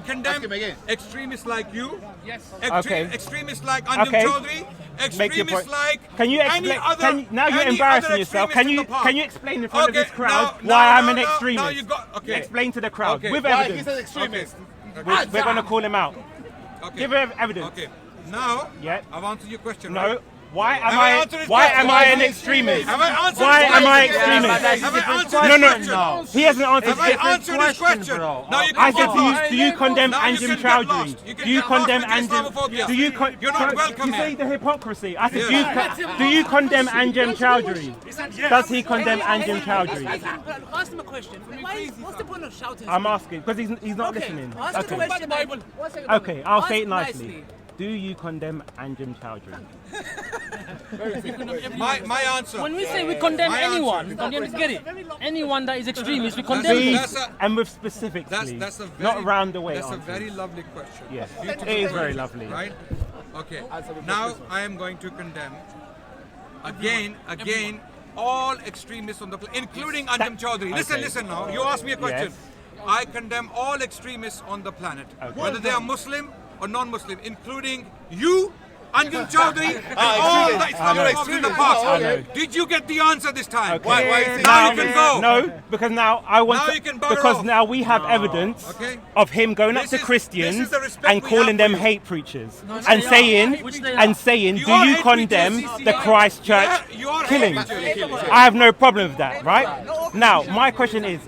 condemn extremists like you. Yes. Extremists like Anjem Chaudhry. Extremists like can you any explain? other. Now you're any embarrassing other yourself. extremist Can you explain in front of this crowd now, why now, I'm an now, extremist? Now you got, Explain to the crowd with Why evidence. he's an extremist? We're going to call him out. Give evidence. Okay. Now, I've answered your question. No. Right? Why am I an extremist? Have I answered Why his am I question? extremist? Have I answered his question? No. He hasn't answered Have I answered his question? Now you I can said get to you, lost. do you condemn Now you Anjem can get Chaudhry? lost. You can Do you get lost condemn with Anjem? Islamophobia. Do you You're not welcome You say here. the hypocrisy. I said, do you condemn Anjem Chaudhry? Does he condemn Anjem Chaudhry? Ask him a question. What's the point of shouting? I'm asking because he's not listening. Ask the question. Okay, I'll say it nicely. Do you condemn Anjem Chaudhry? My answer. When we say we condemn anyone, get it? Anyone that is extremist, we condemn them. And with specifically, That's a very, not round the way. That's a very lovely question. Yes, it is very lovely. Right? Okay. Now I am going to condemn again all extremists on the planet, including Anjem Chaudhry. Listen now. You asked me a question. Yes. I condemn all extremists on the planet, whether they are Muslim or non-Muslim, including you, Anjem Chaudhry, and all the Islamophobes in the past. Did you get the answer this time? Okay. Why now you can go. No, because now I want Now to, you can bugger because off. now we have evidence of him going up This to is Christians the respect and we calling have them for you. hate preachers and saying, You do are you hate condemn preachers. the Christ Church Yeah, you are killing? hate preachers. I have no problem with that, right? Now, my question is,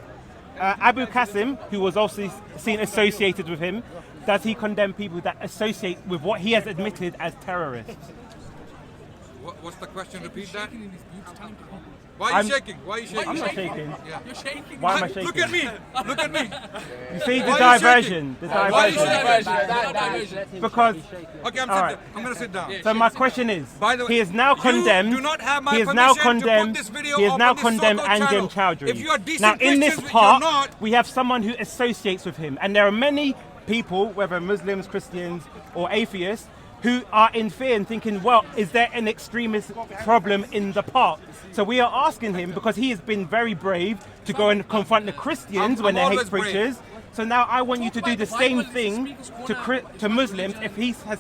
Abu Qasim, who was also seen associated with him, does he condemn people that associate with what he has admitted as terrorists? What's the question? Repeat that. Why are you shaking? Why are you shaking? I'm not shaking. Yeah. You're shaking. Why am I shaking? Look at me. Look at me. You see the Why are you diversion. The Why are you diversion. shaking? Because Okay, I'm right. going to sit down. so my question is, By the way, he is now condemned. You do not have my he is now permission to condemned. put this video He is up now on this condemned SOCO Anjem channel. Chaudhry. If you are decent now in this Christians, part, you're not. we have someone who associates with him, and there are many people, whether Muslims, Christians, or atheists, who are in fear and thinking, well, is there an extremist problem in the park? So we are asking him, because he has been very brave to go and confront the Christians when they hate always brave. preachers. So now I want you to do the same thing to Muslims. If he has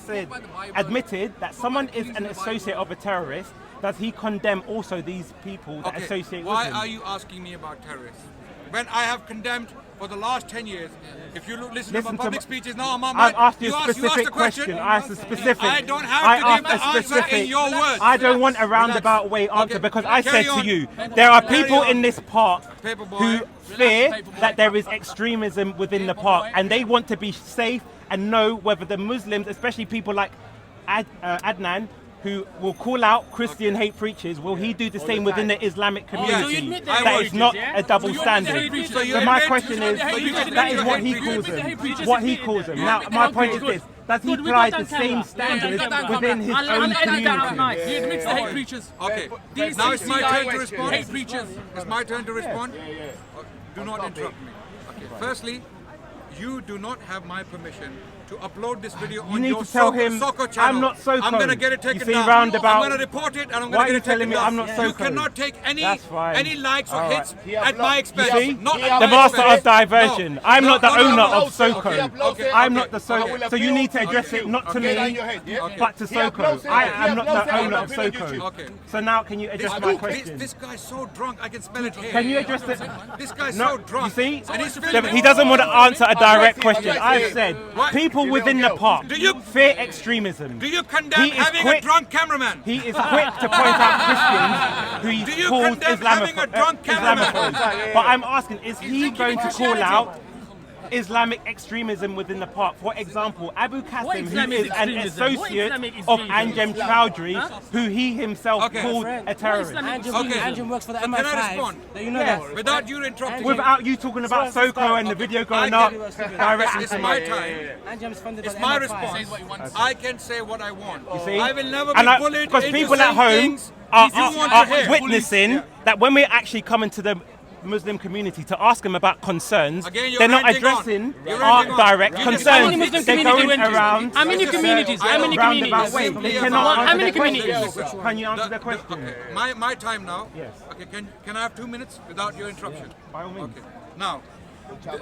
admitted that someone is an associate of a terrorist, does he condemn also these people that associate with him? Why are you asking me about terrorists? When I have condemned for the last 10 years, if you listen to my public speeches now, I've asked you a specific question. I asked a specific. I don't have to give the answer in your words. I don't want a roundabout way answer because I said to you, there are people in this park who fear that there is extremism within the park and they want to be safe and know whether the Muslims, especially people like ADNAN, who will call out Christian hate preachers, will he do the same within the Islamic community? That is not a double standard. So my question is, that is what he calls them. What he calls them. Now, my point is this. Does he apply the same standards within his own community? He admits the hate preachers. Okay, now it's my turn to respond. Hate preachers. It's my turn to respond. Do not interrupt me. Okay. Firstly, you do not have my permission to upload this video on your SOCO channel. I'm not SOCO. I'm going to get it taken you see, down. roundabout. I'm going to report it and I'm going to get it taken down. I'm not SOCO? You cannot take any likes or hits right. at my expense. See? Not The master of diversion. No. I'm not the No, owner no, of SOCO. Okay. I'm not the SOCO. So you need to address it not to me, but to SOCO. I am not the owner of SOCO. Okay. So now can you address my question? This guy's so drunk, I can smell it here. Can you address it? This guy's No, so drunk. you see, And he's filming. he doesn't want to answer a direct question. I've said people within the park fear extremism. Do you condemn having a drunk cameraman? He is quick to point out Christians who he calls Islamophobes. But I'm asking, is he going to call out Islamic extremism within the park? For example, Abu Qasim, who is an associate of Anjem Chaudhry, who he himself called a terrorist. Anjem works for the MI5. Can I respond? You know that. Without you interrupting me. Without you talking about SOCO and the video going up directly It's to my you. time. It's my response. I can say what I want. You see? I will never be bullied because into people at saying home things are you want to hear. witnessing that when we're actually coming to the Muslim community to ask them about concerns, Again, you're they're not ranting addressing You're our ranting on. direct You concerns. How many Muslim They're communities going went to? around How many communities? How many communities? roundabout ways. They How cannot answer many the question. communities? Can you answer the question? Okay. My time now. Yes. Okay. Can I have 2 minutes without your interruption? By all means. Okay. Now,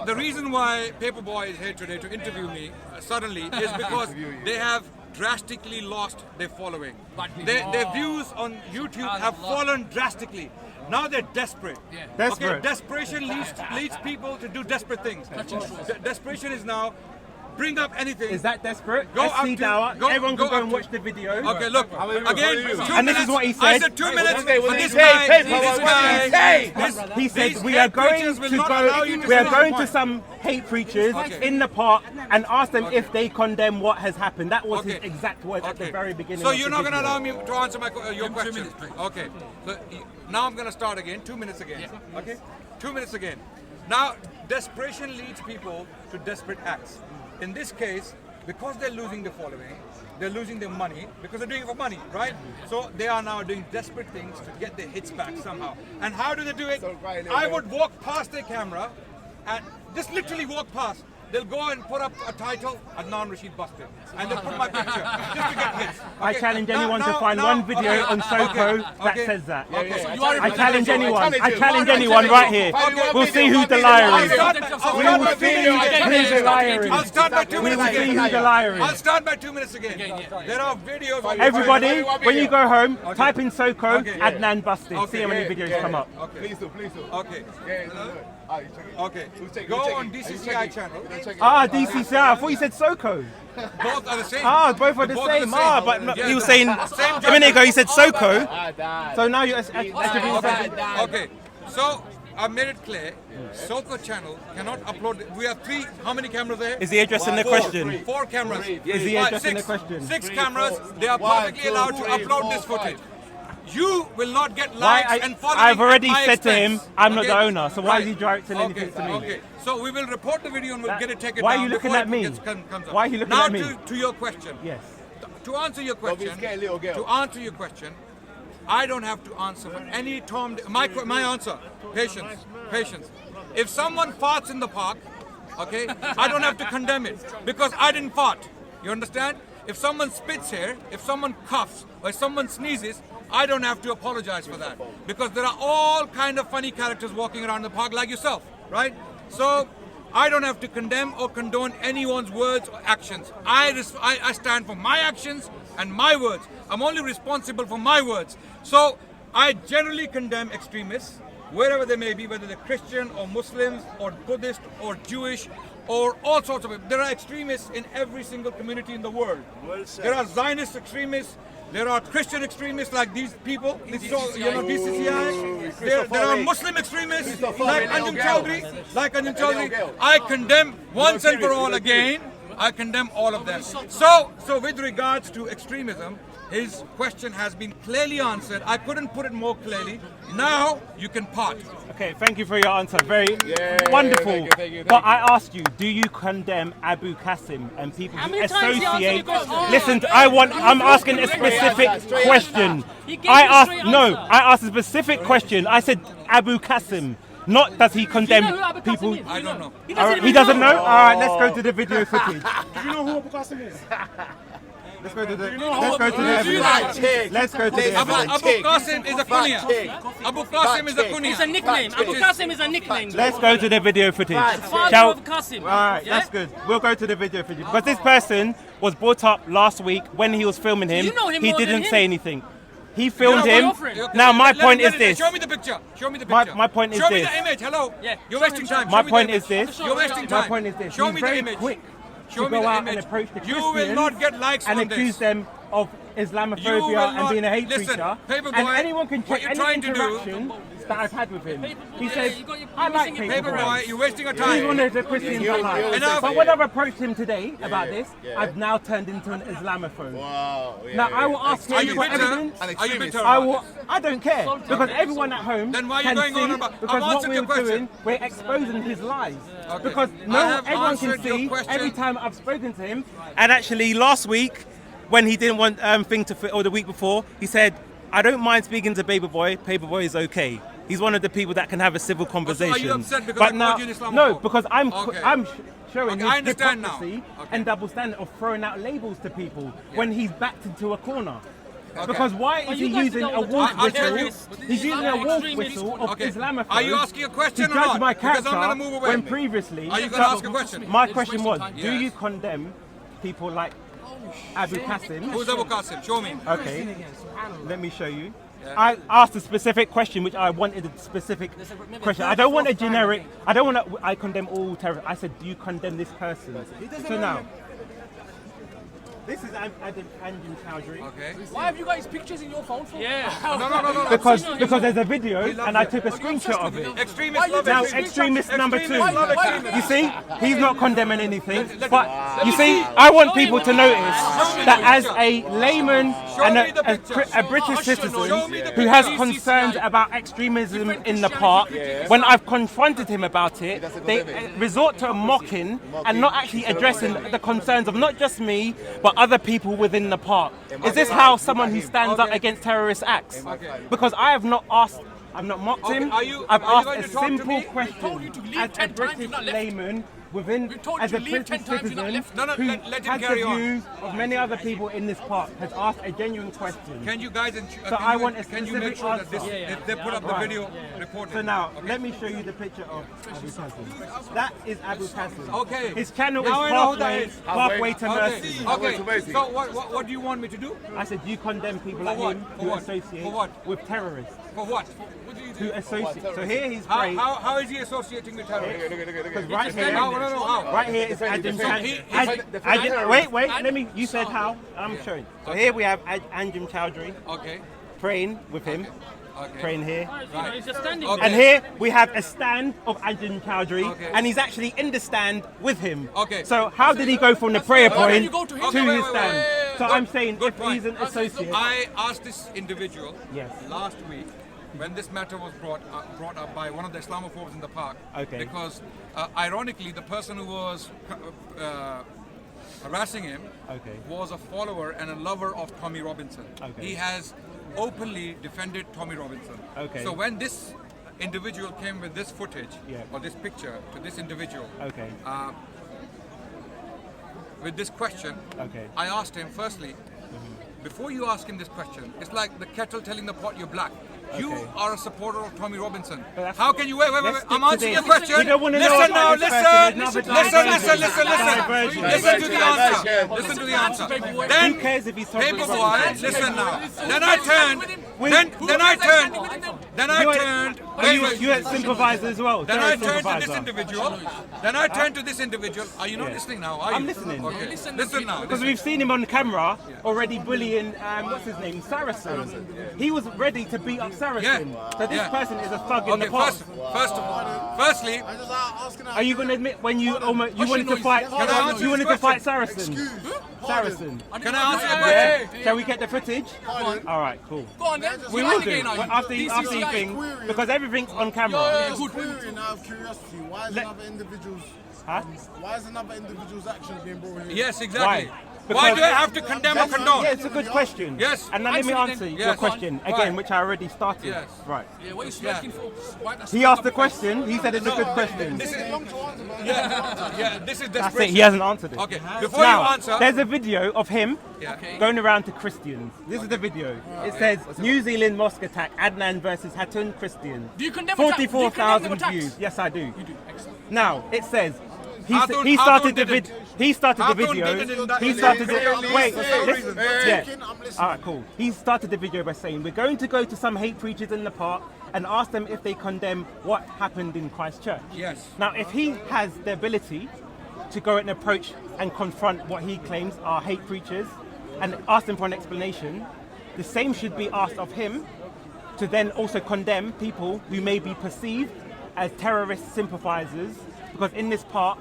the reason why Paperboy is here today to interview me suddenly is because they have drastically lost their following. Their views on YouTube have fallen drastically. Now they're desperate. Desperate. Okay, desperation leads people to do desperate things. Desperation is now bring up anything. Is that desperate? Go Let's up see to- Dawa. go- Everyone go can go up and to- watch the video. Okay, look, again, 2 And this minutes. is what he I said. said 2 minutes Okay, for what this did he say? guy. Paper, This what did he guy. say? He said These we are hate going preachers will to not allow go. you to We are speak going your to some hate preachers Okay. in the park and ask them if they condemn what has happened. That was his Okay. exact words at the very beginning. So of you're the not going to video. allow me to answer your question? Okay. So now I'm going to start again. 2 minutes again. Okay. 2 minutes again. Now desperation leads people to desperate acts. In this case, because they're losing their following, they're losing their money because they're doing it for money, right? So they are now doing desperate things to get their hits back somehow. And how do they do it? I would walk past their camera and just literally walk past. They'll go and put up a title, ADNAN Rashid busted, and they'll put my picture just to get hits. I Okay, challenge now- anyone to now- find now- one video okay, on SOCO that okay, says that. Okay. I challenge anyone. I challenge you. anyone right here. Okay. We'll see who the liar I'll is. start We by will 2 see minutes again. who the liar I'll is. start by 2 We minutes will see again. who the liar I'll is. start by 2 minutes again. There are videos of Everybody, when you go home, Okay. type in SOCO, Okay. ADNAN busted. Okay. See how many videos come up. Okay. Please do. Okay. Okay. check Go it. on DCCI channel. Ah, DCCI. I thought you said SOCO. Both are the same. Ah, both are the Both same. Ah, but no, Yeah, he was saying same a minute ago he said SOCO. Ah, So now you're attributing. Okay. So I made it clear. SOCO channel cannot upload. We have three. How many cameras there? Is he addressing the question? Four cameras. Is he Right, addressing the six. question? 6 cameras. They are perfectly allowed to upload this footage. You will not get likes and following. I've already at my said to him, expense. I'm not Okay? the owner, so why is he Right. directing anything to me? Okay. So we will report the video and we'll get it taken Why are down. you looking before at it me? comes up. Why are you looking now at me? to your question. Yes. To answer your question, scared, little girl. to answer your question, I don't have to answer for any Tom. My answer, patience. If someone farts in the park, okay, I don't have to condemn it because I didn't fart. You understand? If someone spits here, if someone coughs, or if someone sneezes, I don't have to apologize for that because there are all kind of funny characters walking around the park like yourself, right? So I don't have to condemn or condone anyone's words or actions. I stand for my actions and my words. I'm only responsible for my words. So I generally condemn extremists, wherever they may be, whether they're Christian or Muslims or Buddhist or Jewish or all sorts of it. There are extremists in every single community in the world. There are Zionist extremists. There are Christian extremists like these people, DCCI. There are Muslim extremists like Anjum Chaudhry. I condemn once and for all again. I condemn all of them. So with regards to extremism, his question has been clearly answered. I couldn't put it more clearly. Now you can part. Okay, thank you for your answer. Very wonderful. thank you. But I asked you, do you condemn Abu Qasim and people How who many times he answered associate? your question? Listen, I'm asking a specific question. He gave you a straight answer. I asked a specific question. I said Abu Qasim. Not does he condemn Do you know who Abu Qasim people? is? I don't know. He doesn't, He doesn't know? Alright, let's go to the video footage. Do you know who Abu Qasim is? Let's go to the who evidence. Let's go to the Abu evidence. Qasim is a kunya. Abu Qasim is a kunya. It's a nickname. Abu Qasim is a nickname. Let's go to the video footage. Father Shall- of Qasim. Alright, Yeah? that's good. We'll go to the video footage. Because this person was brought up last week when he was filming him. You know him He more than didn't him. say anything. He filmed You know him. your friend. Okay, Now my let point it- is this. Show me the picture. Show me the My- picture. my point is Show me this. the image. Hello. Yeah. You're wasting time. My Show me point the is image. this. You're wasting time. My point is this. Show He's me the very image. quick Show to me go the out image. and approach the You Christians will not get likes and from accuse this. them of You will Islamophobia and not- being a hate listen, preacher. Paperboy, And anyone can what check you're any trying to do- interaction that I've had with him. He Yeah, says, you got your- I you're like missing your Paperboy, you're wasting your He's one time. of the Christians I like. Enough. But when I've approached him today about this, I've now turned into an Islamophobe. Now I will ask Are him you for bitter? evidence. Are you bitter? I don't care because everyone at home Then why are you can going see on about- because I've what answered we're your question. doing, we're exposing his lies. Okay. Because I have everyone can answered your see question. every time I've spoken to him. And actually, last week when he didn't want or the week before, he said, "I don't mind speaking to Paperboy. Paperboy is okay. He's one of the people that can have a civil conversation." upset because but I now, called you an Islamophobe? no, because I'm Okay. showing Okay, I his understand now. hypocrisy Okay. and double standard of throwing out labels to people when he's backed into a corner. Because why is he you guys using know a all the wolf time. I'll tell you. whistle? He's using a wolf Extremist whistle of Okay. Islamophobia. Are you asking a question to or judge not? my Because character I'm going to move away. when previously. Are you going to ask a question? My question was, do Yes. you condemn people like Abu Qasim? Who's Abu Qasim? Show me. Okay, let me show you. I asked a specific question, which I wanted a specific question. I don't want a generic. I don't want to. I condemn all terrorists. I said, do you condemn this person? So now, this is Anjum Chowdhury. Okay. Why have you got his pictures in your phone for? Yeah. No. Because there's a video and I took a screenshot of it. Extremist love Now, it. extremist number 2. Extremist love it. You see, he's not condemning anything. But you see, I want people to notice that as a layman and a British citizen who has concerns about extremism in the park, when I've confronted him about it, they resort to mocking and not actually addressing the concerns of not just me, but other people within the park. Is this how someone who stands up against terrorist acts? Because I have not asked, I've not mocked him. I've asked a simple question as a British layman as a British citizen who has the views of many other people in this park, has asked a genuine question. Can you guys, I want a can you make specific sure that this, answer. if they put up the video, report it? So now, let me show you the picture of Abu Qasim. That is Abu Qasim. Okay. His channel is Now I know who that Pathway is. to Mercy. Okay. So what do you want me to do? I said, you condemn people like what? him For who what? associate For what? with terrorists. For what? Who associate. So here he's praying. How is he associating with terrorists? Because right here, How? right here is Anjum he- Chowdhury. Wait, let me. You said how? I'm showing. So here we have Anjum Chowdhury Okay. praying with him, Okay. praying here. He's just standing Okay. there. And here we have a stand of Anjum Chowdhury, Okay. and he's actually in the stand with him. Okay. So how did he go from the prayer point you go to him. to Okay, his wait, stand? So Good- I'm saying good if point. he's an associate, I asked this individual Yes. last week when this matter was brought up by one of the Islamophobes in the park. Okay. Because ironically, the person who was harassing him Okay. was a follower and a lover of Tommy Robinson. Okay. He has openly defended Tommy Robinson. Okay. So when this individual came with this footage Yeah. or this picture to this individual, Okay. with this question, Okay. I asked him firstly, before you ask him this question, it's like the kettle telling the pot you're black. You Okay. are a supporter of Tommy Robinson. that's- How can you wait? Let's I'm stick to answering your this. question. We don't wanna know Listen about now, this person. There's listen to Diversion. the answer. Listen to the answer. Then who cares if he's talking Paperboy, listen now. Then I turned. Then I turned. You had supervisor as well. Then terrorist I turned to this supervisor. individual. Then I turned to this individual. Are you not listening now? Are you? I'm listening. Okay. Listen now. Because we've seen him on camera already bullying, what's his name, Saracen. He was ready to beat up Saracen. Yeah. So this Yeah. person is a thug in the Okay. park. Firstly, Are you going to admit when you wanted to fight? Can I answer You wanted to this fight Saracen. Saracen. can I answer your question? Yeah. Shall we get the footage? All right, cool. Go on then. We will do. After you think, because everything's on camera. Good. Querying out of curiosity, why is another individual's why is another individual's action being brought here? Yes, exactly. Why? Why Because- do I have to condemn or condone? Yeah, it's a good question. Yes. And now let me answer your Yes. question Why? again, which I already started. Yes. Right. Yeah, what are you smoking for? Why that's He asked the question. He said it's a good question. This is That's it. desperation. He hasn't answered it. Okay, before Now, you answer, there's a video of him Yeah. going around to Christians. This is the video. It says New Zealand mosque attack, Adnan versus Hatun Christians. Do you condemn attacks? Do you condemn 44,000 attacks? views. Yes, I do. You do. Excellent. Now it says Hatun- he started Hatun the didn't. video. He started the Hatun video. didn't in that- He started Hey, it. Wait, hey, listen. hey. Yeah. I'm listening. All right, cool. He started the video by saying, "We're going to go to some hate preachers in the park and ask them if they condemn what happened in Christchurch." Yes. Now, if he has the ability to go and approach and confront what he claims are hate preachers and ask them for an explanation, the same should be asked of him to then also condemn people who may be perceived as terrorist sympathizers, because in this park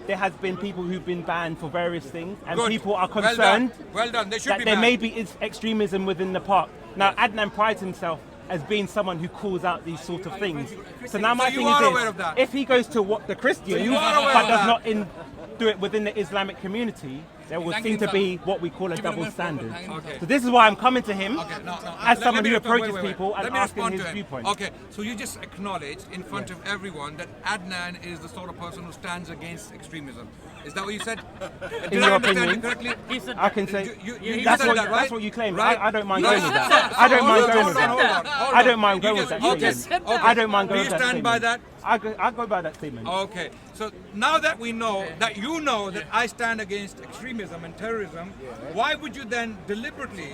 there has been people who've been banned for various things, and Good. people are Well done. concerned Well done. They should that be there banned. may be extremism within the park. Now, Adnan prides himself as being someone who calls out these sort of things. So now my you thing are is aware this: of that? if he goes to what the Christians you are aware but of does that? not do it within the Islamic community, there will seem to be what we call a double standard. Okay. So this is why I'm coming to him Okay, no, as let someone me who respond- approaches wait. people and Let me asking respond his to him. viewpoint. Okay, so you just acknowledged in front of everyone that Adnan is the sort of person who stands against extremism. Is that what you said? Did In I your understand you opinion? correctly? He said I can say You that's said what that, right? that's what you claim. Right? I don't mind No, going you with said that. that. I don't mind Hold going on, with that. hold on, hold I on. don't mind You going with just- that you statement. just said that. I don't mind Do going you with that stand by statement. that? I go by that statement. Okay, so now that we know that you know that I stand against extremism and terrorism, why would you then deliberately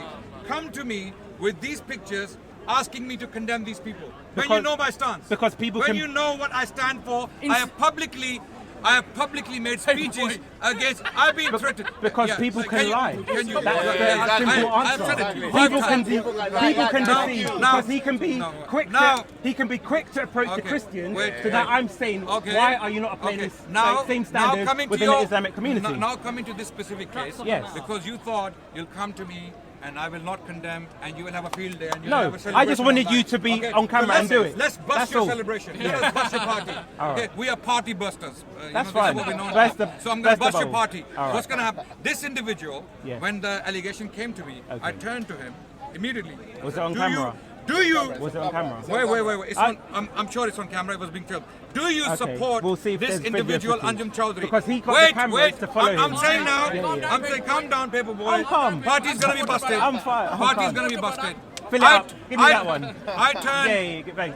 come to me with these pictures asking me to condemn these people? When you Because- know my stance. because people when can- you know what I stand for, I have publicly made speeches against. I've been threatened. Because Yeah, people so can lie. Can you? That's the simple I've said answer. it. People can Now- deceive now- because he can be no, quick. now- He can be quick to approach the Okay, Christians. wait, So that wait. I'm saying, Okay. why are you not applying Okay. this same standard coming to within your- the Islamic community? Now coming to this specific case, Yes. because you thought you'll come to me and I will not condemn and you will have a field day and you'll No, have a I just celebration wanted online. you to be Okay, on camera so and do it. Let's bust That's your all. celebration. Let us bust your party. All Okay, right. we are party busters. That's this is fine. what we're known Bust for. the- So I'm going bust to bust the your bubble. party. All right. What's going to happen? This individual, Yeah. when the allegation came to me, I Okay. turned to him immediately. Was it on Do camera? Do you? Was it on camera? Wait. It's I'm sure it's on camera. It was being filmed. Do you Okay, support we'll see if this there's video individual, footage. Anjem Chowdhury? Because he got the wait, cameras wait. to follow I'm him. saying now. Yeah. I'm saying, calm down, Paperboy. I'm calm. Party's gonna be busted. I'm fine. I'm Party's calm. gonna be busted. Fill it up. Give me that one. I turned. Yeah, get back.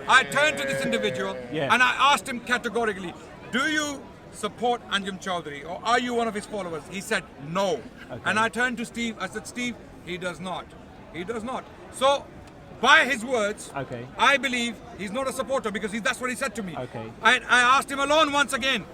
I turned to this individual Yeah. and I asked him categorically, "Do you support Anjem Chowdhury or are you one of his followers?" He said no. And I turned to Steve. I said, "Steve, he does not. He does not." So, by his words, Okay. I believe he's not a supporter because that's what he said to me. Okay. I asked him alone once again,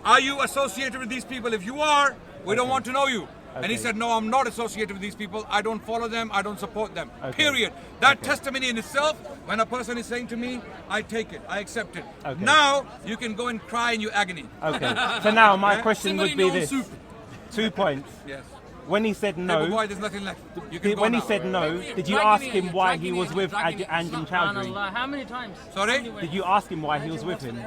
"Are you associated with these people? If you are, we don't want to know you." And he Okay. said, "No, I'm not associated with these people. I don't follow them. I don't support them." Okay. Period. That testimony in itself, when a person is saying to me, I take it, I accept it. Okay. Now you can go and cry in your agony. Okay. So now my question Single would be in your own this: soup. 2 points. Yes. When he said no, Boy, there's nothing left. You can go when he now. said no, did you Dragging ask it, him why he dragging was it, with dragging it. Anjem Chowdhury? Subhanallah, how many times? Sorry? Did you ask him why he was with him?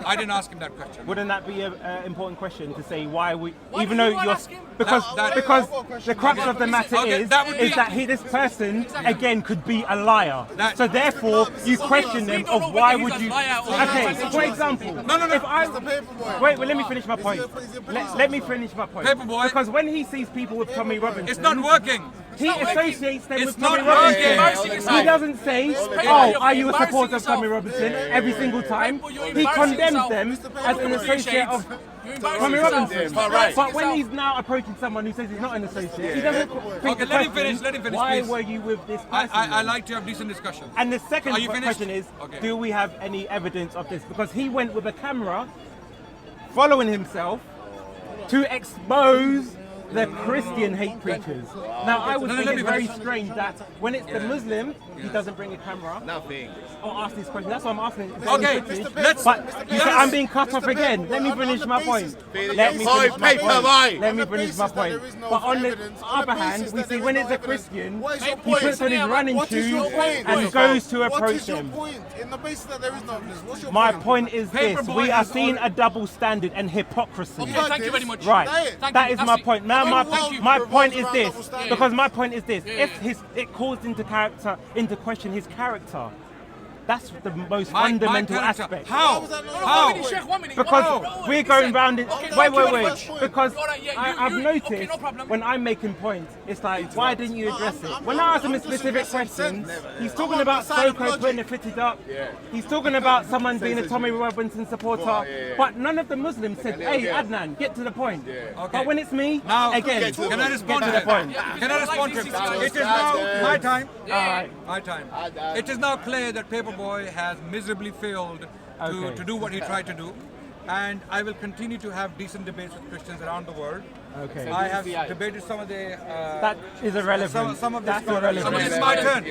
I didn't ask him that question. Wouldn't that be an important question to say why we, Why even did though you not you're, ask him? because That- because I've got a question. the crux of the matter Okay, is that would be- that this person again could be a liar. That- So therefore you question them don't know of why whether he's would a you? liar or Okay, not. for example, No. if I Mr. Paperboy. wait, let me finish my point. is he a police Let me finish my point. Paperboy. Because when he sees people with Tommy Robinson, It's not working. he associates them It's with not Tommy Robinson. working. He doesn't say, "Oh, are you a supporter of Tommy Robinson?" every single time. He condemns them as an associate of Tommy Robinson. But when he's now approaching someone who says he's not an associate, he doesn't think Okay, the let him question, finish, let him finish, why please. were you with this person? I then? like to have decent discussions. And the second Are you finished? question is, Okay. do we have any evidence of this? Because he went with a camera following himself to expose the Christian hate preachers. Now, I would No, think let me it's very finish. strange that when it's the Muslim, he doesn't bring a camera or ask these questions. That's why I'm asking. If there's Okay, any footage. let's- But you let said us- I'm being cut off again. Let me finish my point. Let me finish my point. Let me finish my point. But on the other hand, we see when it's a Christian, he puts on his running What is your shoes point? and goes to What approach is your them. point? In the basis that there is no evidence, what's your My point? point is this: Paperboy we are has seeing al- a double standard and hypocrisy. Okay, thank you very much. Right, Thank that you. is That's my it. point. Now, Thank you. my point is Revolves around this, double standard. because my point is this: if it calls into question his character, that's the most My fundamental character. aspect. How? was that not- How? One minute, Sheikh, 1 minute. Because No, we're listen. going round it. Okay, Wait, thank you wait, very wait. much. Because All right, yeah, I've okay, noticed no problem. when I'm making points, it's like, why didn't you address it? When I ask him a specific question, he's talking about SOCO putting it fitted up. He's talking about someone being a Tommy Robinson supporter. But none of the Muslims said, "Hey, Adnan, get to the point." But when it's me, Now, again, can I respond get to to the him? point. Can I respond to him? It is now my time. Alright. My time. It is now clear that Paperboy has miserably failed Okay. to do what he tried to do. And I will continue to have decent debates with Christians around the world. Okay. I have debated some of the That is irrelevant. some of the That's scholars. irrelevant. This is my turn.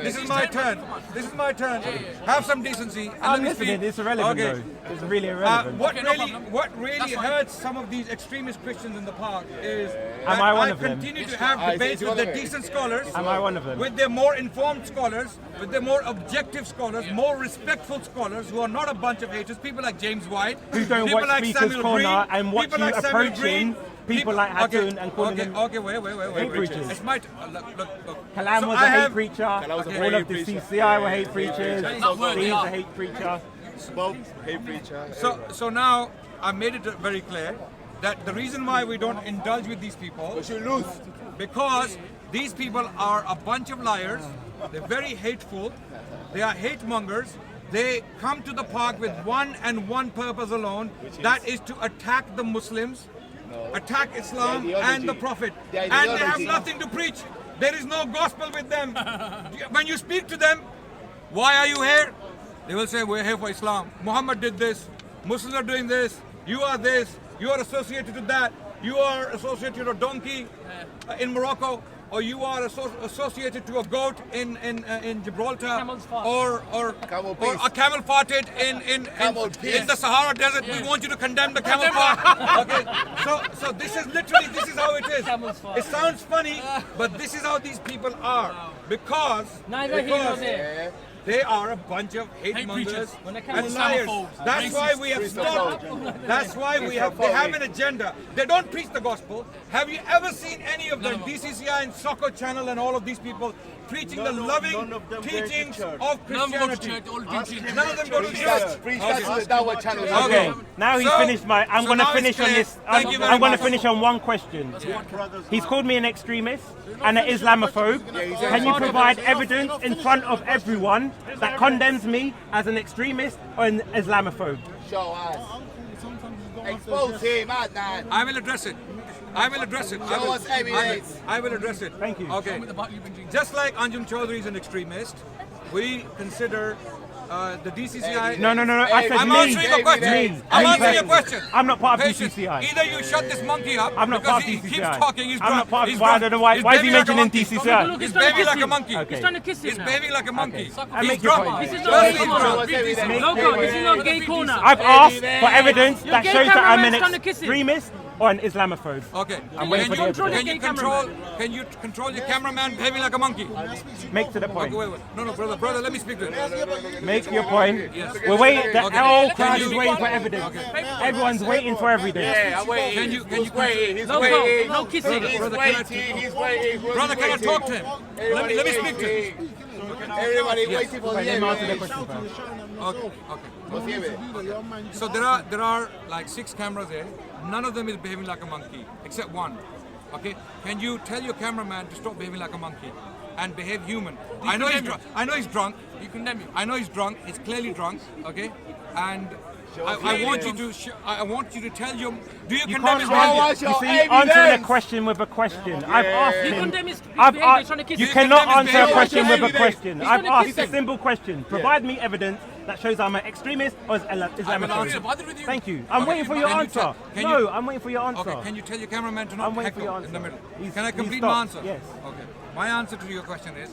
This is my turn. This is my turn. Have some decency. And let I'm me listening. speak. It's irrelevant Okay. though. It's really irrelevant. What really hurts some of these extremist Christians in the park is that I one of them? continue to have debates with the decent scholars, Am I one of them? with their more informed scholars, with their more objective scholars, more respectful scholars who are not a bunch of haters, people like James White, who don't people watch like Speaker's Samuel Corner Green, and watch people you like Samuel approaching Green, people like Hatun and calling them wait. hate preachers. It's my look. Kalam So was I a hate have- preacher. was a All hate of the preacher. CCI were hate preachers. Not word, they Steve's are. a hate preacher. Bob, hate preacher. So now I made it very clear that the reason why we don't indulge with these people You lose. because these people are a bunch of liars. They're very hateful. They are hate mongers. They come to the park with one purpose alone, that is to attack the Muslims, attack Islam and the Prophet. And they have nothing to preach. There is no gospel with them. When you speak to them, why are you here? They will say, we're here for Islam. Muhammad did this. Muslims are doing this. You are this. You are associated to that. You are associated to a donkey in Morocco, or you are associated to a goat in Gibraltar, Camel's fart. or Camel or piece. a camel farted in the Sahara Desert. We want you to condemn the camel fart. Okay, so this is how it is. Camel's fart. It sounds funny, but this is how these people are because Neither here nor there. they are a bunch of hate mongers preachers. When they come and with liars. Islamophobes, That's why we have stopped. That's why we have. They have an agenda. They don't preach the gospel. Have you ever seen any of them, DCCI and SOCO channel and all of these people preaching the loving teachings of None of them go to Christianity? church, all teaching. None of them go to church. Okay, now he's finished my. I'm So going to now it's finish on clear. this. Thank you very I'm going to much. finish on one question. He's called me an extremist and an Islamophobe. Can you provide evidence in front of everyone that condemns me as an extremist or an Islamophobe? Show us. Expose him, ADNAN. I will address it. I will address it. Show us evidence. I will address it. Thank you. Okay. Just like Anjum Chaudhary is an extremist, we consider the DCCI. No. I said I'm me. answering your question. Me. I'm Me answering your personally. question. I'm not part of Patience. DCCI. Either you shut this monkey up I'm not because part of he DCCI. keeps talking. He's I'm drunk. not part of. He's Why, I drunk. don't know why He's is he behaving like a mentioning monkey. DCCI? Look, He's he's trying to behaving kiss like a him. monkey. Okay. He's trying to kiss He's him now. behaving like a monkey. I He's make your drunk. point. This is Firstly, not he's gay drunk. corner. Loco, this is not gay corner. I've asked for evidence Your that gay shows that I'm cameraman's an trying to kiss him. extremist or an Islamophobe. Okay. I'm waiting for the control evidence. Can you control? Can you control your cameraman behaving like a monkey? Make to the point. Okay, wait. No, brother. Let me speak to him. Make your point. Yes. We're waiting. The Okay. whole Can crowd you- is waiting for evidence. Everyone's waiting for evidence. Yeah, I'm waiting. Can you He's waiting. He's Loco, waiting. no kissing. He's Brother, waiting. He's waiting. Brother, can I talk to him? Let me speak to him. Everybody waiting for Let him answer the the question first. Okay. What's the So there are like 6 cameras there. None of them is behaving like a monkey, except one. Okay. Can you tell your cameraman to stop behaving like a monkey and behave human? I know he's drunk. I know he's drunk. You condemn him. I know he's drunk. He's clearly drunk. Okay. And I want you to. I want you to tell your. Do you You condemn can't his handle behavior? it. You Your see, evidence. answering a question with a question. I've asked You him. condemn his I've behavior, asked, he's trying to kiss you him. cannot condemn his answer a behavior. question with a Evidence. question. He's I've trying to asked kiss a him. simple question. Provide me evidence that shows I'm an extremist or answer. Islamophobe. Bother with you. Thank you. I'm Okay, waiting for your can you answer. tell- can No, you- I'm waiting for your answer. Okay. Can you tell your cameraman to not I'm waiting for your heckle in the answer. middle? Can I complete stopped. my answer? Yes. Okay. My answer to your question is,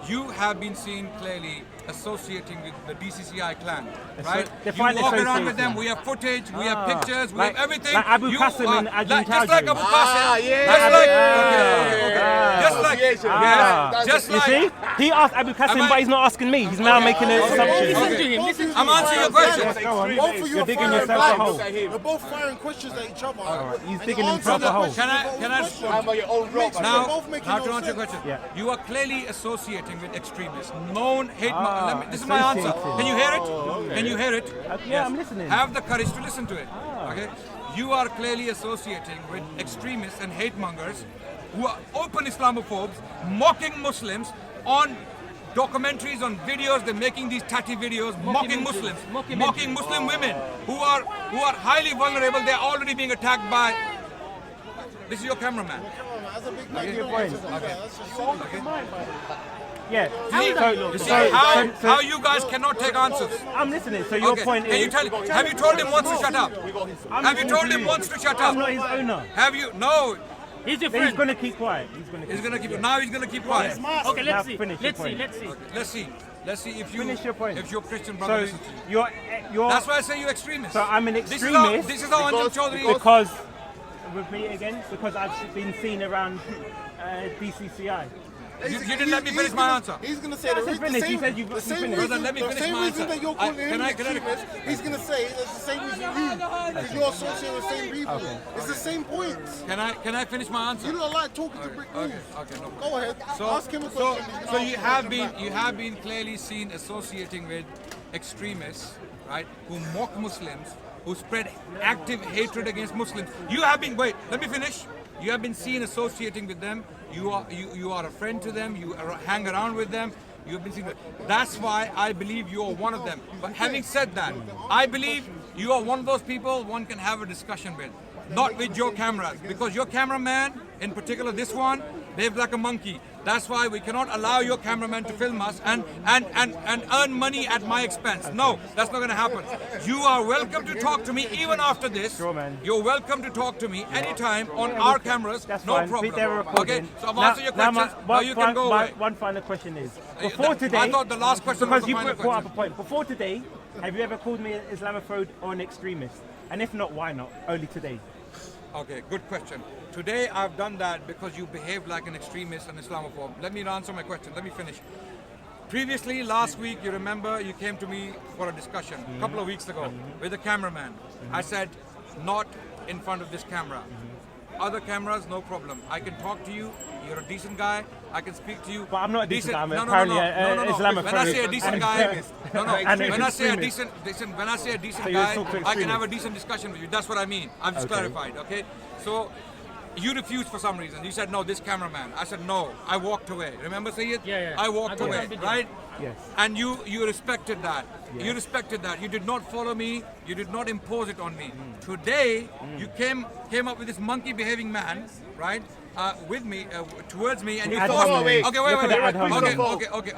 you have been seen clearly associating with the DCCI clan, right? You define walk around with association. them. We have footage. We have pictures. We Like- have everything. like Abu You Qasim are- and Ajin like, just like Chowdhury. Abu Qasim. yeah. Just like. Ah. Just like. Ah. Just You like. see? He asked Abu Qasim, I- but he's not asking me. He's now making an assumption. Listen to him. Listen to I'm him. answering your question. Go on. Both of you You're are digging firing yourself a blanks. hole. You're both firing questions at each other. He's And digging you himself answer a hole. the question Can I- with both I'm on your own rock. Now, Now, both making now no to answer your sense. question, Yeah. you are clearly associating with extremists, known hate. This is my answer. associating. Can you hear it? Can you hear it? Yeah, I'm listening. Have the courage to listen to it. Okay. You are clearly associating with extremists and hate mongers who are open Islamophobes, mocking Muslims on documentaries, on videos. They're making these tatty videos, mocking Muslims, mocking Muslim women who are highly vulnerable. They're already being attacked by. This is your cameraman. That's a big Make your point. That's just so Yeah. You see how you guys cannot take answers. I'm listening. So your Okay. point Can you is, tell? Have you told him once to shut up? Have you told him once to shut I'm up? not his owner. Have you? No. He's your He's friend. gonna keep quiet. He's gonna keep. Now he's gonna keep quiet. Okay, Now let's see. finish your Let's see. point. Let's see. Let's see if you Finish your point. If your Christian brother So listens to you. you're. That's why I say you're extremist. So I'm an This extremist is how Anjum Chaudhary is. because repeat again because I've been seen around DCCI. You didn't let me finish my answer. He's gonna say the finished. He said you the same finished. reason, Brother, let me finish the same my reason answer. that you're calling him Can an I- extremist. He's gonna say that's the same reason you, because you're associated with the same people. It's the same point. Can I finish my answer? You don't like talking to brick walls. Okay, no. Go ahead. Ask him a So, question. so you have been clearly seen associating with extremists, right? Who mock Muslims, who spread active hatred against Muslims. You have been. Wait, let me finish. You have been seen associating with them. You are a friend to them. You hang around with them. You have been seen. That's why I believe you are one of them. But having said that, I believe you are one of those people one can have a discussion with, not with your cameras, because your cameraman, in particular this one, behaves like a monkey. That's why we cannot allow your cameraman to film us and earn money at my expense. No, that's not going to happen. You are welcome to talk to me even after this. Sure, man. You're welcome to talk to me anytime on our cameras. That's no fine. problem. They're recording. Okay, so I've answered your questions. Now you can go away. One final question is, before today, I thought the last question was because the you final brought up question. a point. Before today, have you ever called me an Islamophobe or an extremist? And if not, why not? Only today. Okay, good question. Today I've done that because you behaved like an extremist and Islamophobe. Let me answer my question. Let me finish. Previously, last week, you remember, you came to me for a discussion a couple of weeks ago with a cameraman. I said, not in front of this camera. Other cameras, no problem. I can talk to you. You're a decent guy. I can speak to you. But I'm not a decent guy. I'm No. apparently When I say a decent guy, and when I say a extremist. when I say a decent So you're guy, talking I can have a extremist. decent discussion with you. That's what I mean. I've just Okay. clarified. Okay. So you refused for some reason. You said no. This cameraman. I said no. I walked away. Remember, Sayyid? Yeah. I walked I got away. that video. Right? Yes. And you respected that. You respected that. You did not follow me. You did not impose it on me. Today, you came up with this monkey behaving man, right? With me, towards me, and you ad forced hominem. me. Okay, Look at the ad wait. hominem.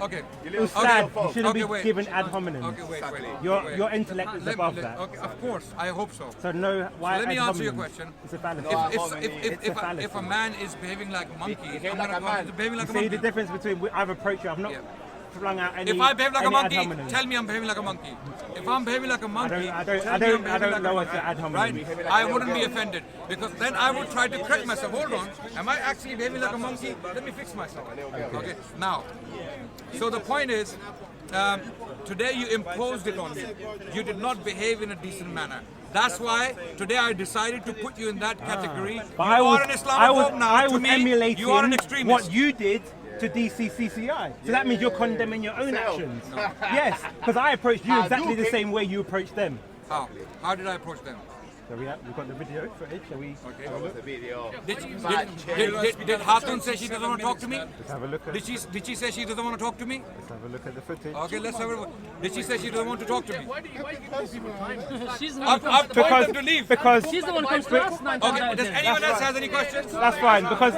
Okay. Ustad, you shouldn't Okay, be wait. given ad hominem. Okay, wait. Your intellect is above that. Okay, of course, I hope so. So no, why Let me ad answer your hominem? question. It's a fallacy. If It's a fallacy. if a man is behaving like a monkey, I'm like gonna a man. behaving like a See the monkey. difference between I've approached you. I've not Yeah. flung out any. If I behave like a any ad monkey, hominem. tell me I'm behaving like a monkey. If I'm behaving like a monkey, I tell me don't I'm behaving like know a what's monkey. an ad hominem. Right? I wouldn't be offended because then I would try to correct myself. Hold on, am I actually behaving like a monkey? Let me fix myself. Okay. Now, so the point is, today you imposed it on me. You did not behave in a decent manner. That's why today I decided to put you in that category. But You are an Islamophobe now. I To was me, emulating you are an extremist. what you did to DCCCI. So that means you're condemning your own actions. Yes, because I approached you exactly the same way you approached them. How? How did I approach them? So we've got the video footage. Shall we The video. Did Hatun say she doesn't want to talk to me? let's have a look at? Did she say she doesn't want to talk to me? Let's have a look at the footage. Okay, let's have a. Did she say she doesn't want to talk to me? Why do you give people time? She's the one. I've told them to leave. Because She's the one who comes to us 9 times out Okay, of does 10. anyone else have any questions? that's fine. Because